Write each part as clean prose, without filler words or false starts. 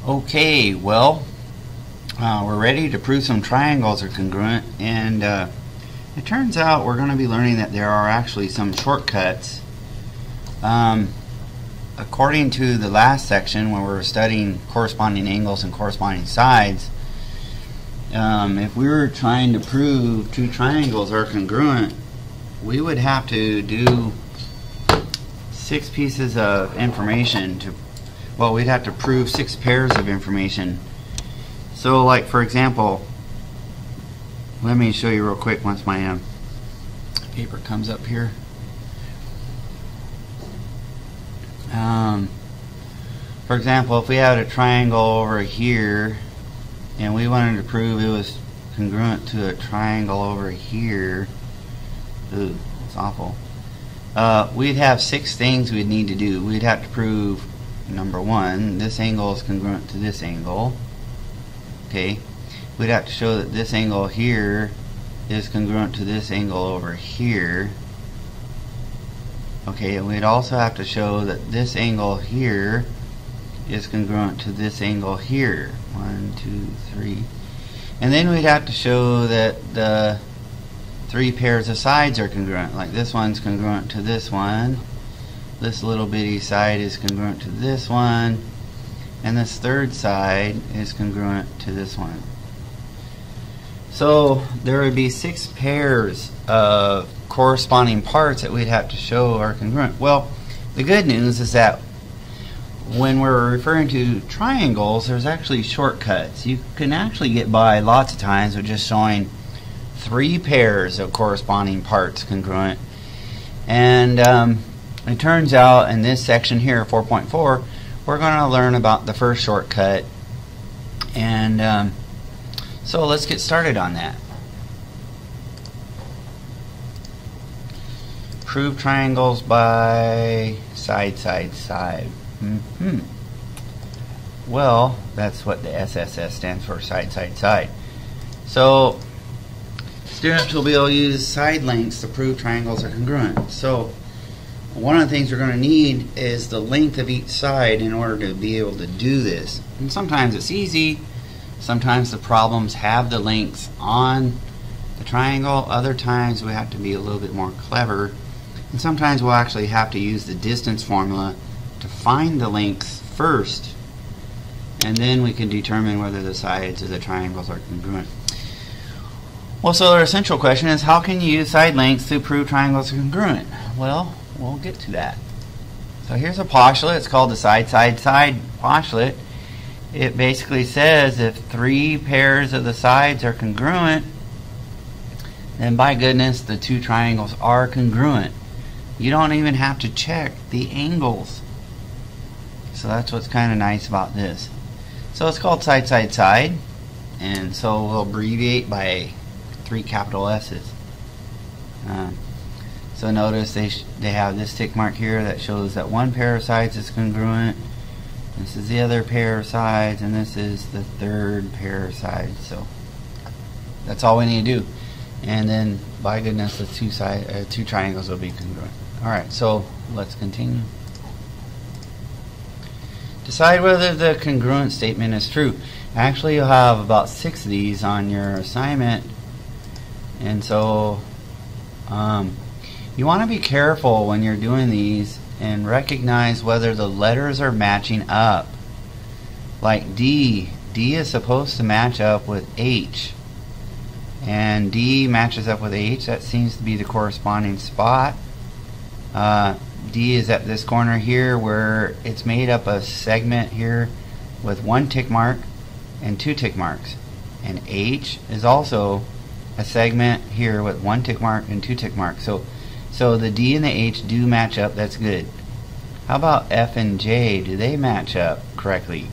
Okay, well, we're ready to prove some triangles are congruent, and it turns out we're going to be learning that there are actually some shortcuts. According to the last section where we were studying corresponding angles and corresponding sides, if we were trying to prove two triangles are congruent, we would have to do 6 pieces of information to, well, we'd have to prove 6 pairs of information. So, like, for example, let me show you real quick once my paper comes up here. For example, if we had a triangle over here and we wanted to prove it was congruent to a triangle over here, ooh, that's awful. We'd have 6 things we'd need to do. We'd have to prove, number 1, this angle is congruent to this angle. Okay, we'd have to show that this angle here is congruent to this angle over here. Okay, and we'd also have to show that this angle here is congruent to this angle here. 1, 2, 3. And then we'd have to show that the 3 pairs of sides are congruent. Like this one's congruent to this one. This little bitty side is congruent to this one. And this third side is congruent to this one. So there would be 6 pairs of corresponding parts that we'd have to show are congruent. Well, the good news is that when we're referring to triangles, there's actually shortcuts. You can actually get by lots of times with just showing 3 pairs of corresponding parts congruent. And it turns out in this section here, 4.4, we're going to learn about the first shortcut. And so let's get started on that. Prove triangles by side, side, side. Well, that's what the SSS stands for, side, side, side. So students will be able to use side lengths to prove triangles are congruent. So one of the things we're going to need is the length of each side in order to be able to do this. And sometimes it's easy. Sometimes the problems have the lengths on the triangle. Other times we have to be a little bit more clever. And sometimes we'll actually have to use the distance formula to find the lengths first, and then we can determine whether the sides of the triangles are congruent. Well, so our essential question is, how can you use side lengths to prove triangles are congruent? Well, we'll get to that. So here's a postulate. It's called the side, side, side postulate. It basically says if 3 pairs of the sides are congruent, then by goodness, the 2 triangles are congruent. You don't even have to check the angles. So that's what's kind of nice about this. So it's called side, side, side. And so we'll abbreviate by 3 capital S's. So notice they have this tick mark here that shows that 1 pair of sides is congruent. This is the other pair of sides, and this is the 3rd pair of sides. So that's all we need to do. And then, by goodness, the 2 triangles will be congruent. Alright, so let's continue. Decide whether the congruent statement is true. Actually, you'll have about 6 of these on your assignment. And so you want to be careful when you're doing these and recognize whether the letters are matching up. Like D. D is supposed to match up with H. And D matches up with H. That seems to be the corresponding spot. D is at this corner here where it's made up a segment here with 1 tick mark and 2 tick marks. And H is also a segment here with 1 tick mark and 2 tick marks. So the D and the H do match up. That's good. How about F and J? Do they match up correctly?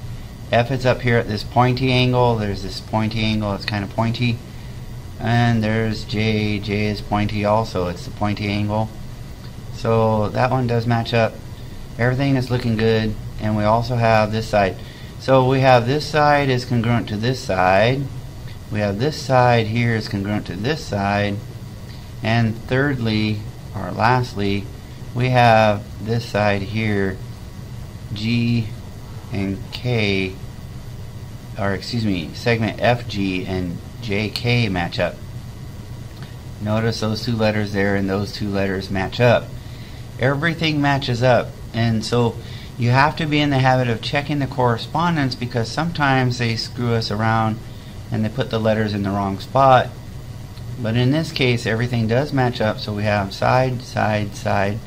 F is up here at this pointy angle. There's this pointy angle. It's kind of pointy. And there's J. J is pointy also. It's the pointy angle. So that one does match up. Everything is looking good. And we also have this side. So we have this side is congruent to this side. We have this side here is congruent to this side. And thirdly, or lastly, we have this side here, G and K or excuse me, segment FG and JK match up. Notice those two letters there and those two letters match up. Everything matches up, and so you have to be in the habit of checking the correspondence, because sometimes they screw us around and they put the letters in the wrong spot. But in this case, everything does match up, so we have side, side, side,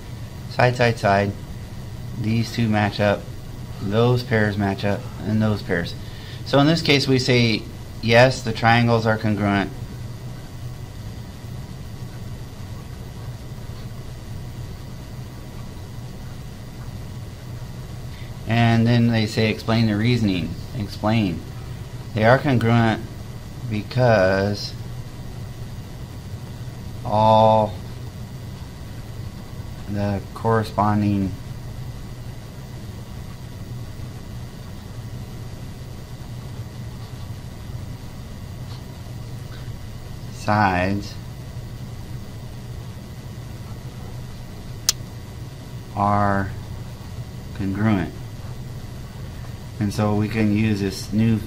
side, side, side. These two match up, those pairs match up, and those pairs. So in this case, we say, yes, the triangles are congruent. And then they say, explain the reasoning. Explain. They are congruent because all the corresponding sides are congruent. And so we can use this new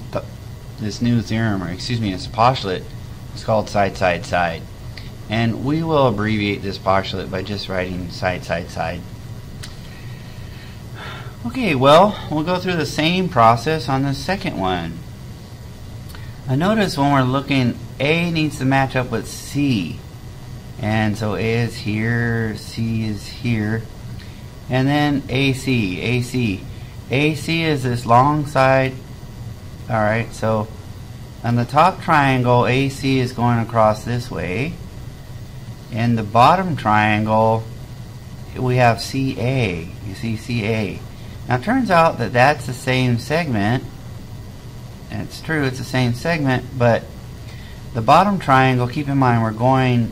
theorem, or excuse me, it's a postulate. It's called side, side, side. And we will abbreviate this postulate by just writing side, side, side. Okay, well, we'll go through the same process on the second one. I notice when we're looking, A needs to match up with C. And so A is here, C is here. And then AC, AC. AC is this long side. Alright, so on the top triangle, AC is going across this way. In the bottom triangle, we have CA. You see CA. Now it turns out that that's the same segment. And it's true, it's the same segment, but the bottom triangle, keep in mind, we're going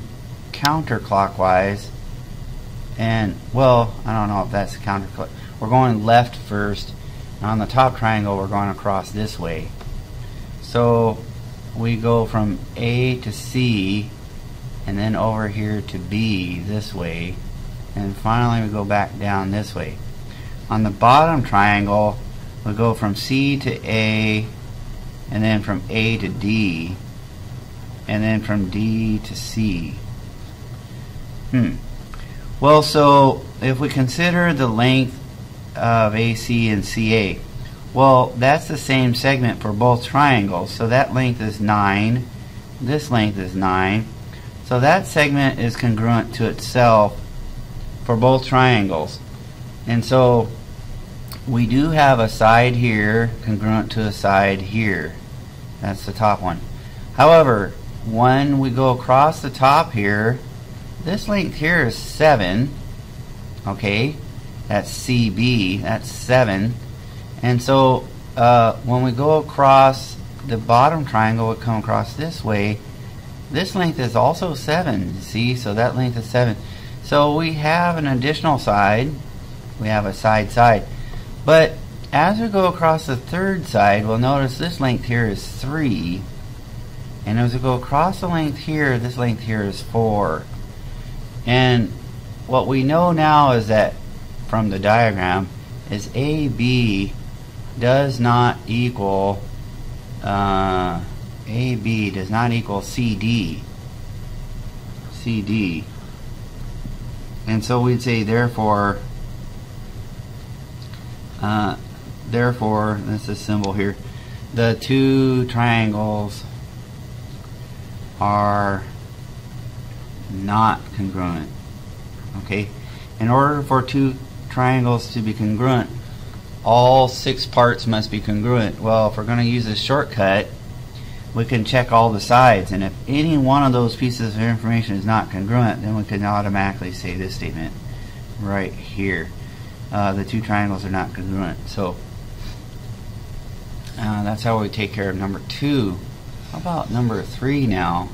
counterclockwise. And, well, I don't know if that's counterclockwise. We're going left first. And on the top triangle, we're going across this way. So we go from A to C, and then over here to B this way, and finally we go back down this way. On the bottom triangle, we go from C to A, and then from A to D, and then from D to C. Well, so if we consider the length of AC and CA, well, that's the same segment for both triangles. So that length is 9, this length is 9. So that segment is congruent to itself for both triangles. And so we do have a side here congruent to a side here. That's the top one. However, when we go across the top here, this length here is 7. Okay, that's CB, that's 7. And so when we go across the bottom triangle, we come across this way. This length is also 7. See, so that length is 7. So we have an additional side. We have a side, side. But as we go across the third side, we'll notice this length here is 3. And as we go across the length here, this length here is 4. And what we know now is that from the diagram is AB does not equal AB does not equal CD. CD. And so we'd say therefore this is symbol here, the two triangles are not congruent. Okay, in order for two triangles to be congruent, all 6 parts must be congruent. Well, if we're going to use a shortcut, we can check all the sides, and if any one of those pieces of information is not congruent, then we can automatically say this statement right here. The two triangles are not congruent. So that's how we take care of number 2. How about number 3 now?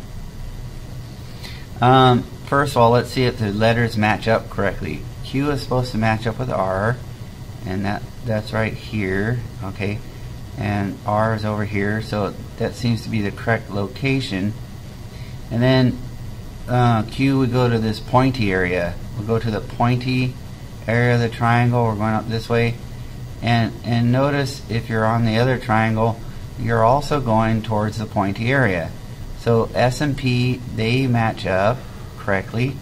First of all, let's see if the letters match up correctly. Q is supposed to match up with R, and that's right here. Okay, and R is over here, so that seems to be the correct location. And then Q, we go to this pointy area. We'll go to the pointy area of the triangle. We're going up this way, and notice if you're on the other triangle, you're also going towards the pointy area. So S and P, they match up correctly.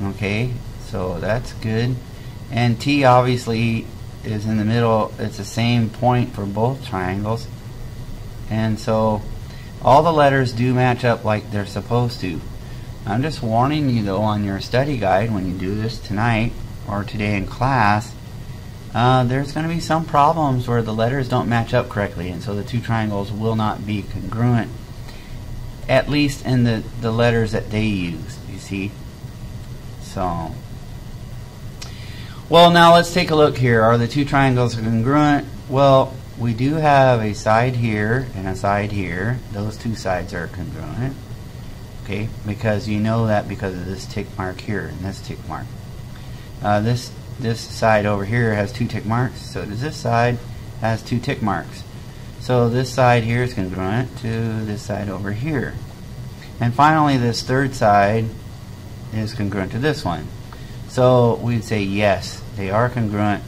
Okay, so that's good. And T obviously is in the middle. It's the same point for both triangles. And so all the letters do match up like they're supposed to. I'm just warning you though, on your study guide when you do this tonight or today in class, there's going to be some problems where the letters don't match up correctly, and so the two triangles will not be congruent, at least in the letters that they use, you see. So, well, now let's take a look here. Are the two triangles congruent? Well, we do have a side here and a side here. Those two sides are congruent. Okay, because you know that because of this tick mark here and this tick mark. This side over here has two tick marks, so does this side has two tick marks. So this side here is congruent to this side over here. And finally, this third side is congruent to this one. So we'd say yes, they are congruent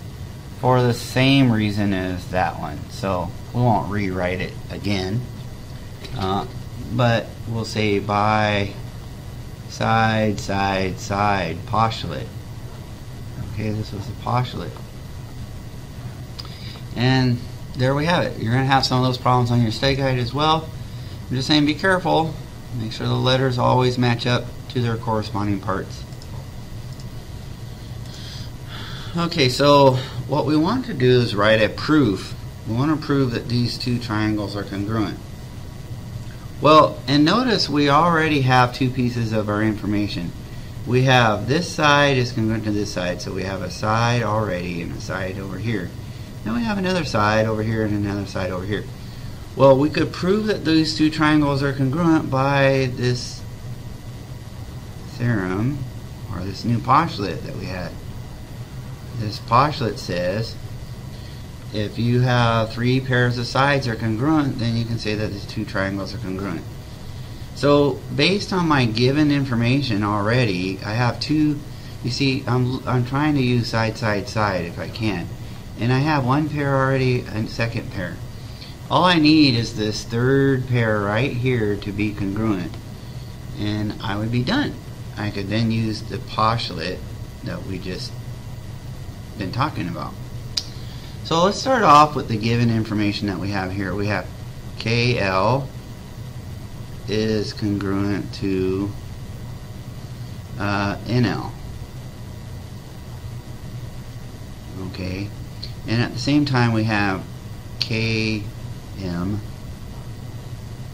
for the same reason as that one. So we won't rewrite it again, but we'll say by side, side, side postulate. Okay, this was the postulate. And there we have it. You're going to have some of those problems on your study guide as well. I'm just saying be careful. Make sure the letters always match up to their corresponding parts. Okay, so what we want to do is write a proof. We want to prove that these two triangles are congruent. Well, and notice we already have two pieces of our information. We have this side is congruent to this side, so we have a side already and a side over here. Then we have another side over here and another side over here. Well, we could prove that these two triangles are congruent by this theorem, or this new postulate that we had. This postulate says if you have three pairs of sides are congruent, then you can say that these two triangles are congruent. So based on my given information already, I have two. You see, I'm trying to use side, side, side if I can, and I have one pair already and second pair. All I need is this third pair right here to be congruent, and I would be done. I could then use the postulate that we just been talking about. So let's start off with the given information that we have here. We have KL is congruent to NL. Okay, and at the same time we have KM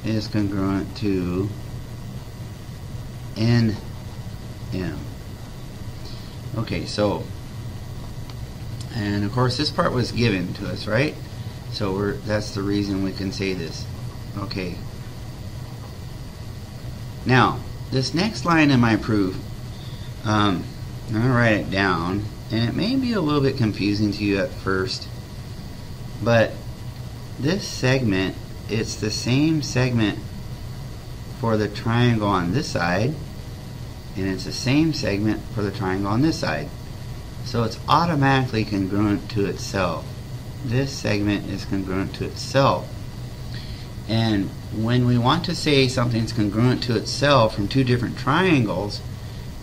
is congruent to NM. Okay, so, and of course this part was given to us, right? So that's the reason we can say this. Okay. Now, this next line in my proof, I'm going to write it down, and it may be a little bit confusing to you at first, but this segment, it's the same segment for the triangle on this side, and it's the same segment for the triangle on this side. So it's automatically congruent to itself. This segment is congruent to itself. And when we want to say something's congruent to itself from two different triangles,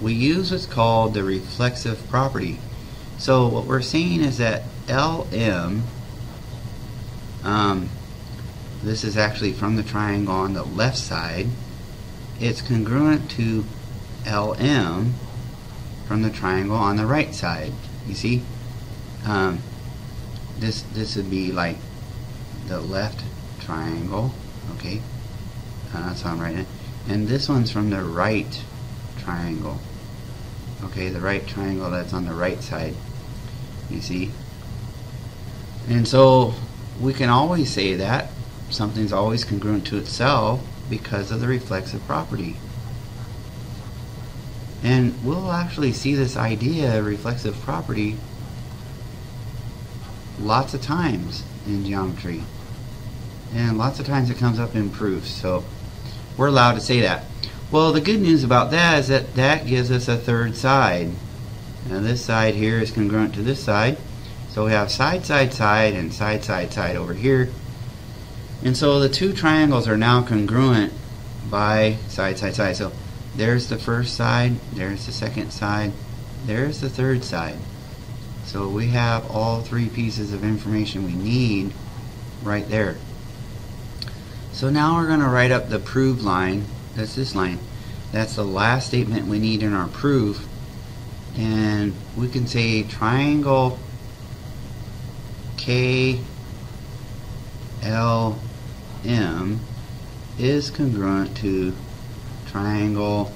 we use what's called the reflexive property. So what we're saying is that LM, this is actually from the triangle on the left side, it's congruent to LM from the triangle on the right side. You see, this would be like the left triangle. Okay, that's how I'm writing it. And this one's from the right triangle. Okay, the right triangle that's on the right side. You see? And so we can always say that something's always congruent to itself because of the reflexive property. And we'll actually see this idea of reflexive property lots of times in geometry. And lots of times it comes up in proofs, so we're allowed to say that. Well, the good news about that is that that gives us a third side. Now this side here is congruent to this side, so we have side, side, side, and side, side, side over here. And so the two triangles are now congruent by side, side, side. So there's the first side, there's the second side, there's the third side. So we have all three pieces of information we need right there. So now we're going to write up the prove line. That's this line. That's the last statement we need in our proof. And we can say triangle KLM is congruent to triangle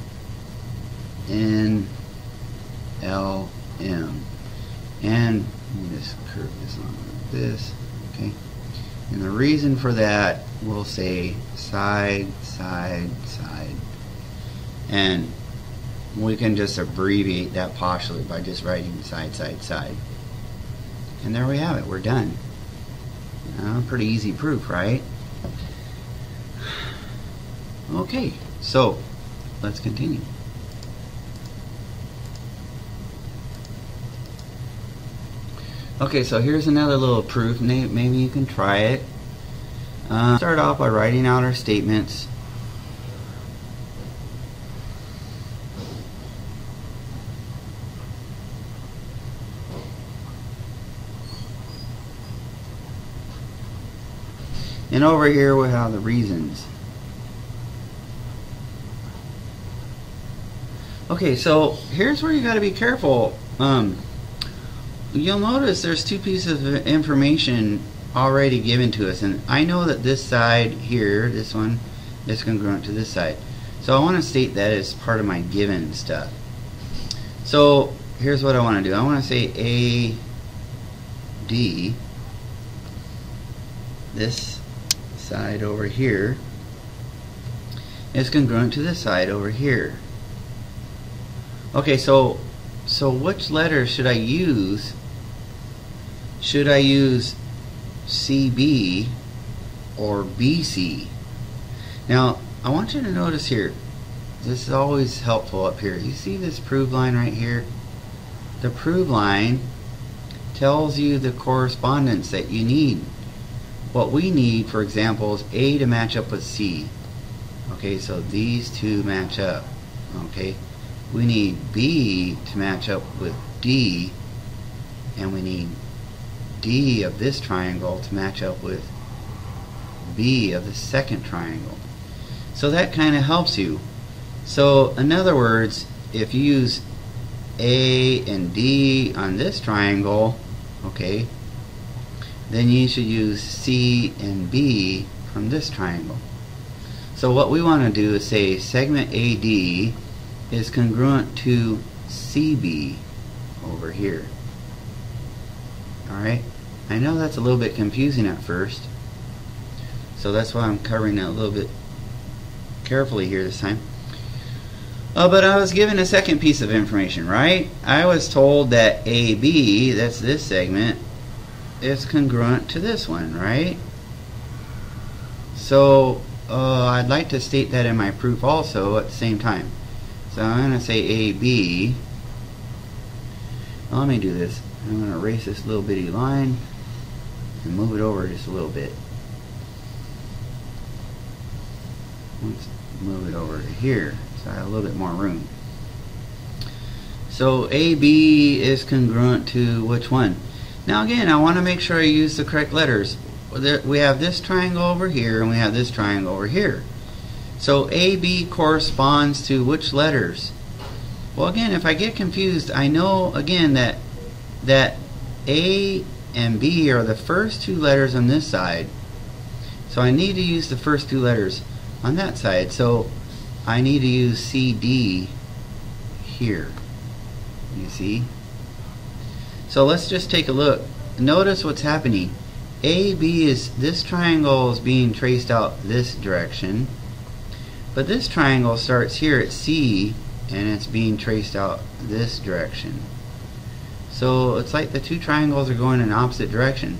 NLM. And let me just curve this on like this. Okay. And the reason for that, we'll say side, side, side. And we can just abbreviate that partially by just writing side, side, side. And there we have it. We're done. Pretty easy proof, right? Okay, so let's continue. Okay, so here's another little proof. Maybe you can try it. Start off by writing out our statements. And over here we have the reasons. Okay, so here's where you got to be careful. You'll notice there's two pieces of information already given to us, and I know that this side here, this one, is congruent to this side. So I want to state that as part of my given stuff. So here's what I want to do. I want to say AD, this side over here, is congruent to this side over here. Okay, so which letter should I use? Should I use CB or BC? Now, I want you to notice here, this is always helpful up here. You see this prove line right here? The prove line tells you the correspondence that you need. What we need, for example, is A to match up with C. Okay, so these two match up. Okay, we need B to match up with D, and we need D of this triangle to match up with B of the second triangle. So that kind of helps you. So in other words, if you use A and D on this triangle, okay, then you should use C and B from this triangle. So what we want to do is say segment AD is congruent to CB over here. Alright, I know that's a little bit confusing at first, so that's why I'm covering it a little bit carefully here this time. But I was given a second piece of information, right? I was told that AB, that's this segment, is congruent to this one, right? So I'd like to state that in my proof also at the same time. So I'm going to say AB. Well, let me do this. I'm going to erase this little bitty line and move it over just a little bit. Let's move it over to here so I have a little bit more room. So AB is congruent to which one? Now again, I want to make sure I use the correct letters. We have this triangle over here and we have this triangle over here. So AB corresponds to which letters? Well, again, if I get confused, I know again that A and B are the first two letters on this side. So I need to use the first two letters on that side. So I need to use CD here. You see? So let's just take a look. Notice what's happening. AB is, this triangle is being traced out this direction, but this triangle starts here at C and it's being traced out this direction. So it's like the two triangles are going in opposite direction.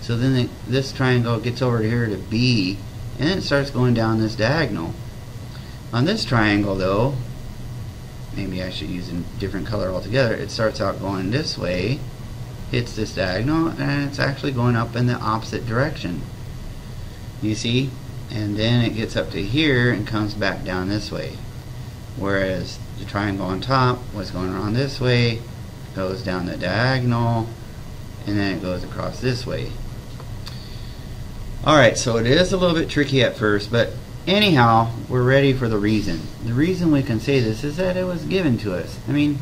So then this triangle gets over here to B and then it starts going down this diagonal. On this triangle though, maybe I should use a different color altogether, it starts out going this way, hits this diagonal, and it's actually going up in the opposite direction. You see? And then it gets up to here and comes back down this way. Whereas the triangle on top was going around this way, goes down the diagonal, and then it goes across this way. Alright, so it is a little bit tricky at first, but anyhow, we're ready for the reason. The reason we can say this is that it was given to us. I mean,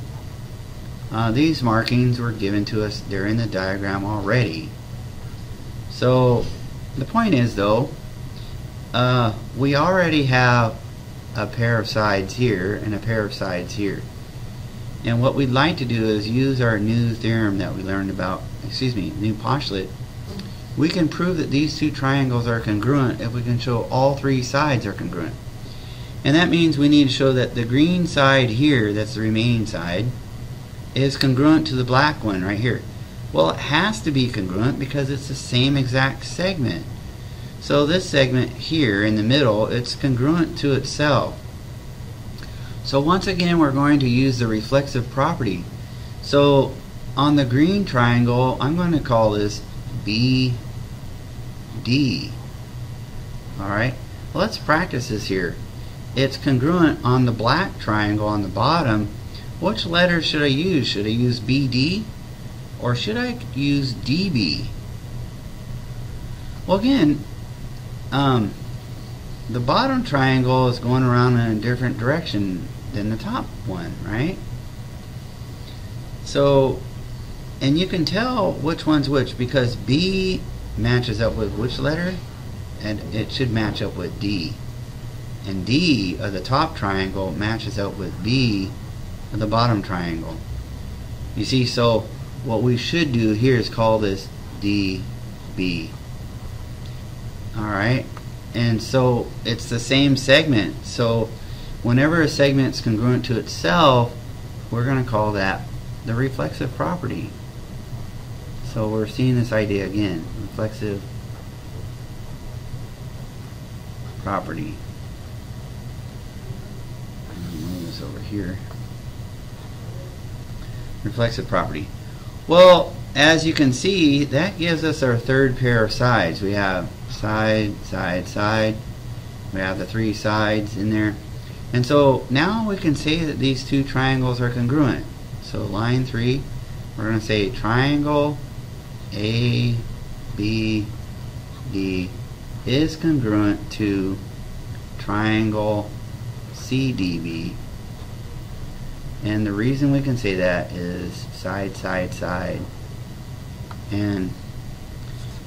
these markings were given to us. They're in the diagram already. So the point is, though, we already have a pair of sides here and a pair of sides here. And what we'd like to do is use our new theorem that we learned about, new postulate. We can prove that these two triangles are congruent if we can show all three sides are congruent. And that means we need to show that the green side here, that's the remaining side, is congruent to the black one right here. Well, it has to be congruent because it's the same exact segment. So this segment here in the middle, it's congruent to itself. So once again, we're going to use the reflexive property. So on the green triangle, I'm going to call this BD. Alright, well, let's practice this here. It's congruent on the black triangle on the bottom. Which letter should I use? Should I use BD or should I use DB? Well, again, the bottom triangle is going around in a different direction than the top one, right? So, and you can tell which one's which because B matches up with which letter? And it should match up with D. And D of the top triangle matches up with B of the bottom triangle. You see, so what we should do here is call this DB. Alright, and so it's the same segment. So whenever a segment is congruent to itself, we're going to call that the reflexive property. So we're seeing this idea again, reflexive property. I'll move this over here. Reflexive property. Well, as you can see, that gives us our third pair of sides. We have side, side, side. We have the three sides in there. And so now we can say that these two triangles are congruent. So line 3, we're going to say triangle ABD is congruent to triangle CDB. And the reason we can say that is side, side, side. And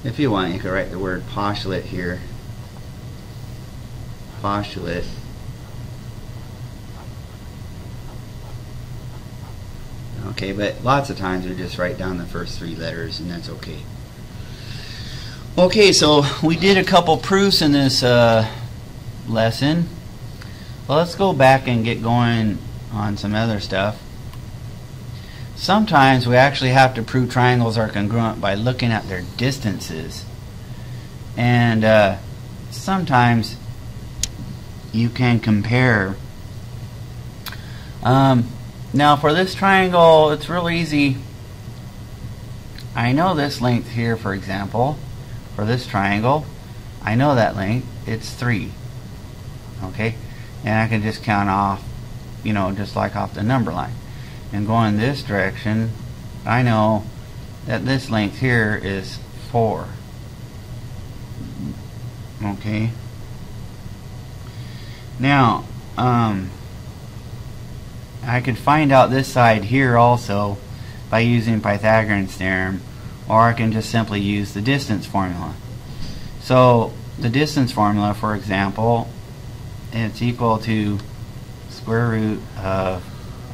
if you want, you can write the word postulate here. Postulate. Okay, but lots of times we just write down the first three letters and that's okay. Okay, so we did a couple proofs in this lesson. Well, let's go back and get going on some other stuff. Sometimes we actually have to prove triangles are congruent by looking at their distances. And sometimes you can compare. Now for this triangle, it's real easy. I know this length here, for example, for this triangle, I know that length, it's 3. Okay? And I can just count off, you know, just like off the number line. And going this direction, I know that this length here is 4. Okay? Now, I could find out this side here also by using Pythagorean's theorem, or I can just simply use the distance formula. So the distance formula, for example, it's equal to square root of,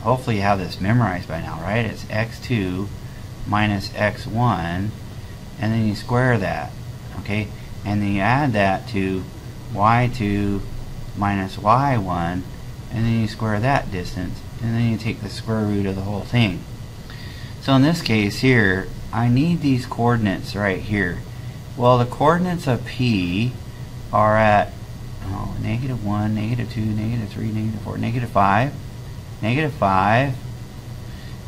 hopefully you have this memorized by now, right? It's x2 minus x1, and then you square that, okay? And then you add that to y2 minus y1, and then you square that distance, and then you take the square root of the whole thing. So in this case here, I need these coordinates right here. Well, the coordinates of P are at -1, -2, -3, -4, -5, -5,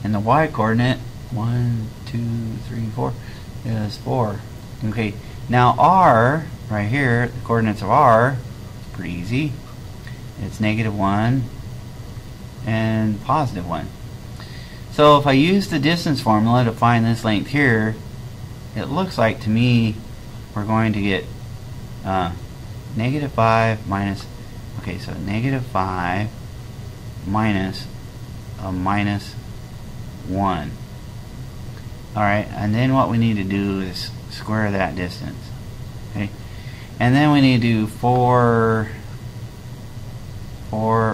and the y coordinate 1, 2, 3, 4 is 4. Okay, now R right here, the coordinates of r, pretty easy. It's -1 and +1. So if I use the distance formula to find this length here, it looks like to me we're going to get -5 minus, okay, so -5 minus a -1. Alright, and then what we need to do is square that distance. Okay, and then we need to do 4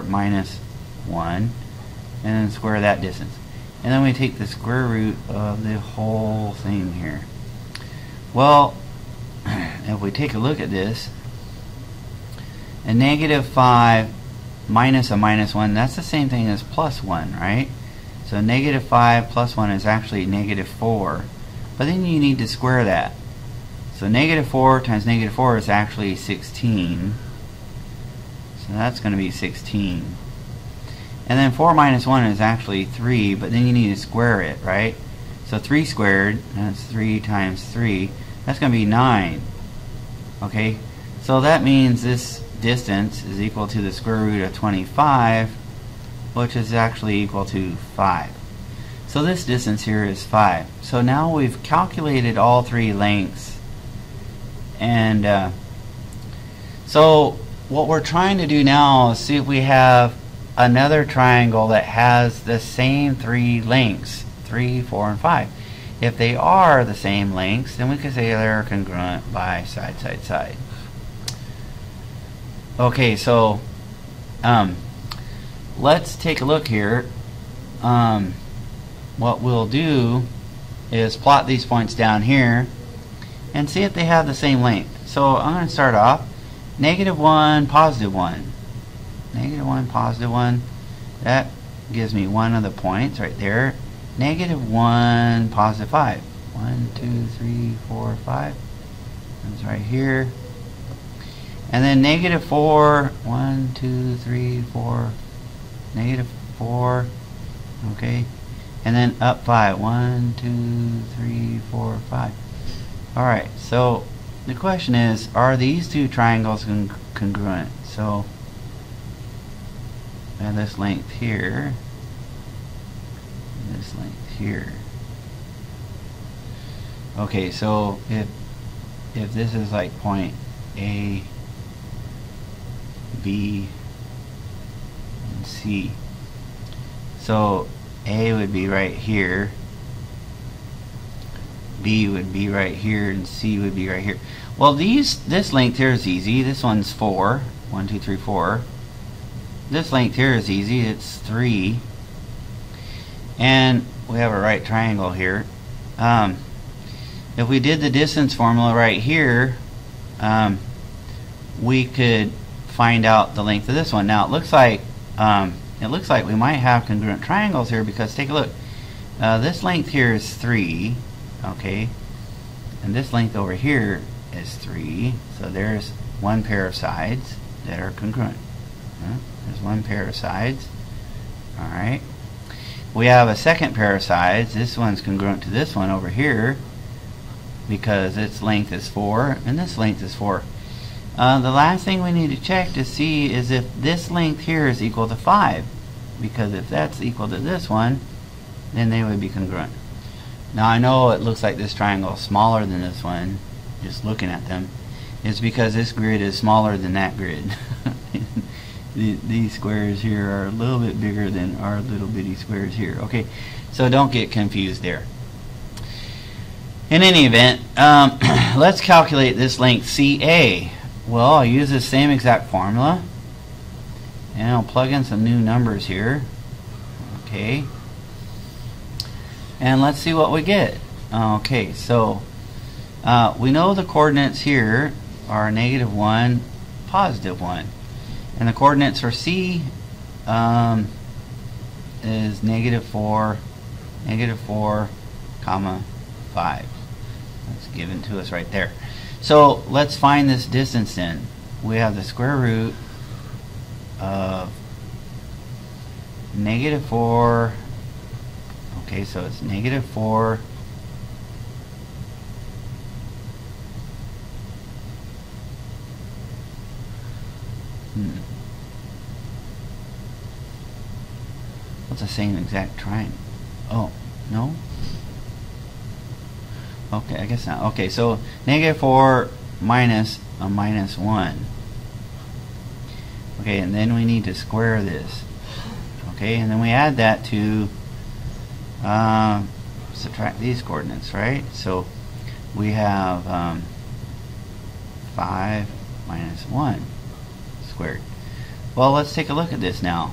minus 1, and then square that distance. And then we take the square root of the whole thing here. Well, if we take a look at this, a -5 minus a -1, that's the same thing as +1, right? So -5 plus 1 is actually -4. But then you need to square that. So -4 times -4 is actually 16. So that's going to be 16. And then 4 minus 1 is actually 3, but then you need to square it, right? So 3 squared, that's 3 times 3, that's going to be 9. Okay, so that means this distance is equal to the square root of 25, which is actually equal to 5. So this distance here is 5. So now we've calculated all three lengths. And so what we're trying to do now is see if we have another triangle that has the same three lengths, 3, 4, and 5. If they are the same lengths, then we can say they're congruent by side, side, side. Okay, so let's take a look here. What we'll do is plot these points down here and see if they have the same length. So I'm going to start off -1, +1. -1, +1. That gives me one of the points right there. -1, +5. 1, 2, 3, 4, 5. That's right here. And then -4. 1, 2, 3, 4. -4. Okay. And then up 5. 1, 2, 3, 4, 5. Alright, so the question is, are these two triangles congruent? So I have this length here, and this length here. Okay, so if this is like point A, B, and C, so A would be right here, B would be right here, and C would be right here. Well, this length here is easy. This one's 4. 1, 2, 3, 4. This length here is easy. It's 3. And we have a right triangle here. If we did the distance formula right here, we could find out the length of this one. Now it looks like we might have congruent triangles here, because take a look. This length here is 3. Okay, and this length over here is 3, so there's one pair of sides that are congruent. There's one pair of sides. Alright, we have a second pair of sides. This one's congruent to this one over here because its length is 4 and this length is 4. The last thing we need to check to see is if this length here is equal to 5, because if that's equal to this one, then they would be congruent. Now I know it looks like this triangle is smaller than this one, just looking at them. It's because this grid is smaller than that grid. These squares here are a little bit bigger than our little bitty squares here. Okay, so don't get confused there. In any event, let's calculate this length CA. Well, I'll use the same exact formula, and I'll plug in some new numbers here. Okay. And let's see what we get. Okay, so we know the coordinates here are -1, +1. And the coordinates for C is -4, -4, comma 5. That's given to us right there. So let's find this distance then. We have the square root of -4. Okay, so it's -4 What's the same exact triangle? Oh, no? Okay, I guess not. Okay, so -4 minus a -1. Okay, and then we need to square this. Okay, and then we add that to subtract these coordinates, right? So we have 5 minus 1 squared. Well, let's take a look at this now.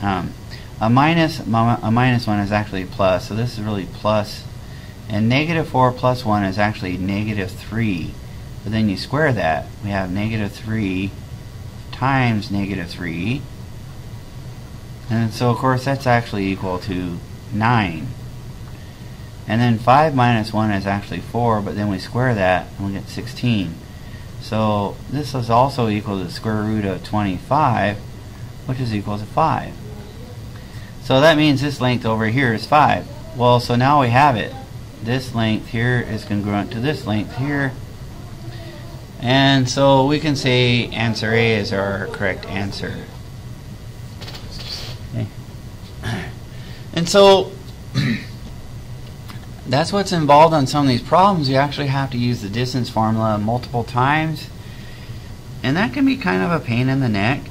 A minus 1 is actually plus, so this is really plus, and -4 plus 1 is actually -3. But then you square that, we have -3 times -3, and so of course that's actually equal to 9. And then 5 minus 1 is actually 4, but then we square that and we get 16. So this is also equal to the square root of 25, which is equal to 5. So that means this length over here is 5. Well, so now we have it. This length here is congruent to this length here. And so we can say answer A is our correct answer. Okay. And so that's what's involved on some of these problems. You actually have to use the distance formula multiple times, and that can be kind of a pain in the neck.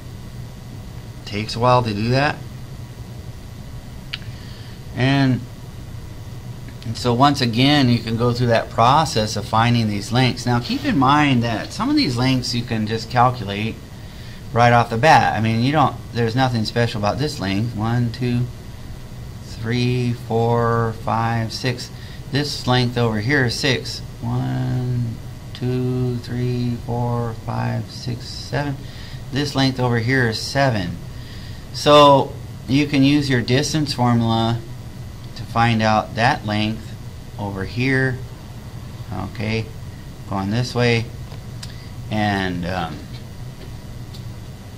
Takes a while to do that. And so once again, you can go through that process of finding these lengths. Now keep in mind that some of these lengths you can just calculate right off the bat. I mean, there's nothing special about this length. 1, 2, 3, 4, 5, 6. This length over here is 6. 1, 2, 3, 4, 5, 6, 7. This length over here is 7. So you can use your distance formula to find out that length over here. Okay, going this way, and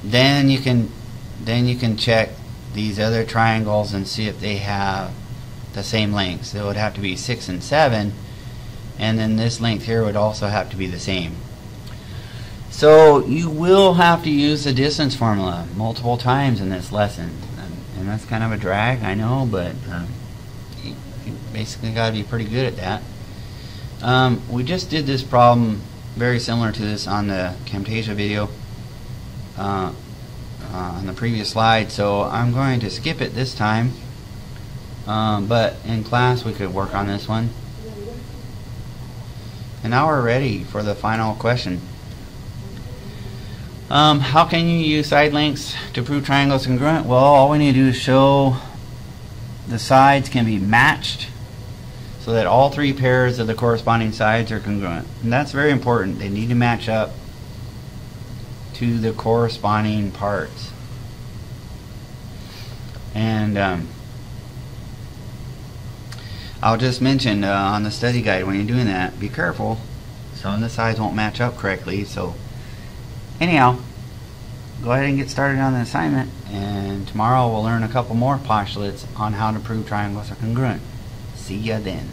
then you can check these other triangles and see if they have the same lengths. It would have to be 6 and 7, and then this length here would also have to be the same. So you will have to use the distance formula multiple times in this lesson, and that's kind of a drag, I know, but you basically got to be pretty good at that. We just did this problem very similar to this on the Camtasia video on the previous slide, so I'm going to skip it this time, but in class we could work on this one. And now we're ready for the final question. How can you use side lengths to prove triangles congruent? Well, all we need to do is show the sides can be matched so that all three pairs of the corresponding sides are congruent. And that's very important. They need to match up to the corresponding parts. And I'll just mention on the study guide, when you're doing that, be careful. Some of the sides won't match up correctly. So anyhow, go ahead and get started on the assignment, and tomorrow we'll learn a couple more postulates on how to prove triangles are congruent. See ya then.